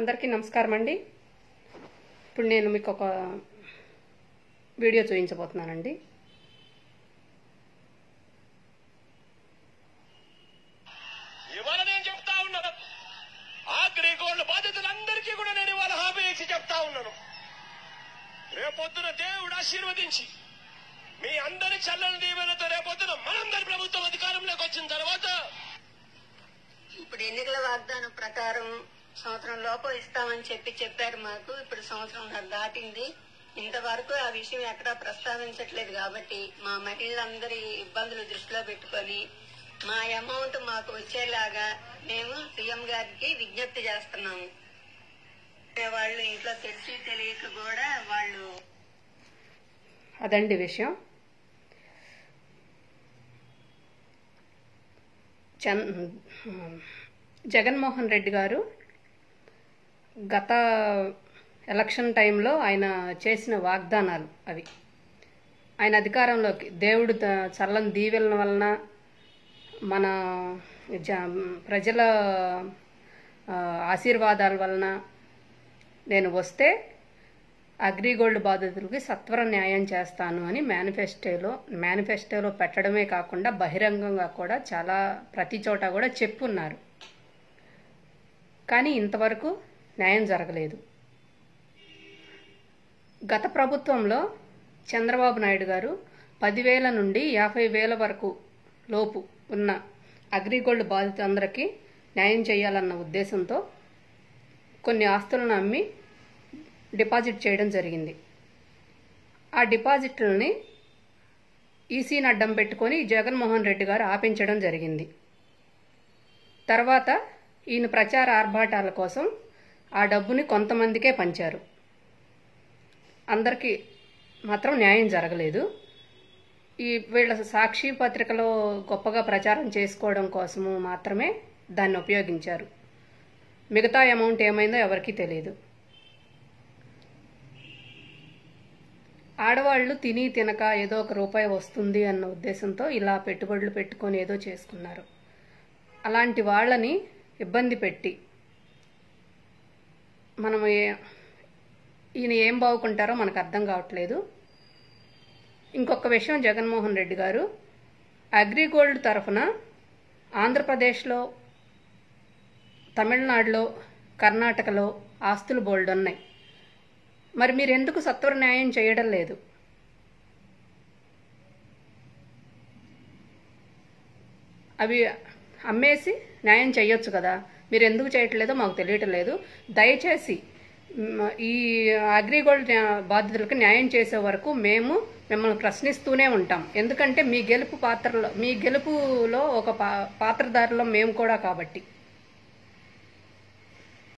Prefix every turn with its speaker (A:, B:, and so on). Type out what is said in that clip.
A: అందరికీ నమస్కారం అండి. ఇప్పుడు నేను మీకు ఒక వీడియో చూపించబోతున్నానండి.
B: ఇవాళ నేను చెప్తా ఉన్నాను, అగ్రిగోల్డ్ బాధితులందరికీ కూడా నేను ఇవాళ హామీ ఇచ్చి చెప్తా ఉన్నాను. రేపొద్దున దేవుడు ఆశీర్వదించి మీ అందరి చల్లని దీవెనతో రేపొద్దున మనందరి ప్రభుత్వం అధికారంలోకి వచ్చిన తర్వాత
C: ఇప్పుడు ఎన్నికల వాగ్దానం ప్రకారం సంవత్సరం లోపు ఇస్తామని చెప్పారు మాకు. ఇప్పుడు సంవత్సరం దాటింది, ఇంతవరకు ఆ విషయం ఎక్కడా ప్రస్తావించట్లేదు. కాబట్టి మా మహిళలందరి ఇబ్బందులు దృష్టిలో పెట్టుకొని మా అమౌంట్ మాకు వచ్చేలాగా మేము సీఎం గారికి విజ్ఞప్తి చేస్తున్నాము. వాళ్ళు ఇంట్లో తెలిసి తెలియక కూడా వాళ్ళు
A: అదండి విషయం. జగన్మోహన్ రెడ్డి గారు గత ఎలక్షన్ టైంలో ఆయన చేసిన వాగ్దానాలు అవి ఆయన అధికారంలోకి దేవుడు చల్లని దీవెనల వలన మన ప్రజల ఆశీర్వాదాల వలన నేను వస్తే అగ్రిగోల్డ్ బాధితులకి సత్వర న్యాయం చేస్తాను అని మేనిఫెస్టోలో పెట్టడమే కాకుండా బహిరంగంగా కూడా చాలా ప్రతి చోట కూడా చెప్పున్నారు. కానీ ఇంతవరకు న్యాయం జరగలేదు. గత ప్రభుత్వంలో చంద్రబాబు నాయుడు గారు 10,000 నుండి 50,000 వరకు లోపు ఉన్న అగ్రిగోల్డ్ బాధితులందరికీ న్యాయం చేయాలన్న ఉద్దేశంతో కొన్ని ఆస్తులను అమ్మి డిపాజిట్ చేయడం జరిగింది. ఆ డిపాజిట్లని ఈసీని అడ్డం పెట్టుకొని జగన్మోహన్ రెడ్డి గారు ఆపించడం జరిగింది. తర్వాత ఈయన ప్రచార ఆర్భాటాల కోసం ఆ డబ్బుని కొంతమందికే పంచారు. అందరికీ మాత్రం న్యాయం జరగలేదు. వీళ్ళ సాక్షి పత్రికలో గొప్పగా ప్రచారం చేసుకోవడం కోసము మాత్రమే దాన్ని ఉపయోగించారు. మిగతా అమౌంట్ ఏమైందో ఎవరికీ తెలియదు. ఆడవాళ్లు తిని తినక ఏదో ఒక రూపాయి వస్తుంది అన్న ఉద్దేశంతో ఇలా పెట్టుబడులు పెట్టుకొని ఏదో చేసుకున్నారు. అలాంటి వాళ్ళని ఇబ్బంది పెట్టి మనం ఈయన ఏం బాగుకుంటారో మనకు అర్థం కావట్లేదు. ఇంకొక విషయం, జగన్మోహన్ రెడ్డి గారు అగ్రిగోల్డ్ తరఫున ఆంధ్రప్రదేశ్లో, తమిళనాడులో, కర్ణాటకలో ఆస్తులు బోల్డ్ ఉన్నాయి. మరి మీరు ఎందుకు సత్వర న్యాయం చేయడం లేదు? అవి అమ్మేసి న్యాయం చేయొచ్చు కదా, మీరు ఎందుకు చేయట్లేదో మాకు తెలియటం లేదు. దయచేసి ఈ అగ్రిగోల్డ్ బాధితులకు న్యాయం చేసే వరకు మేము మిమ్మల్ని ప్రశ్నిస్తూనే ఉంటాం. ఎందుకంటే మీ గెలుపులో ఒక పాత్రధారులో మేము కూడా కాబట్టి.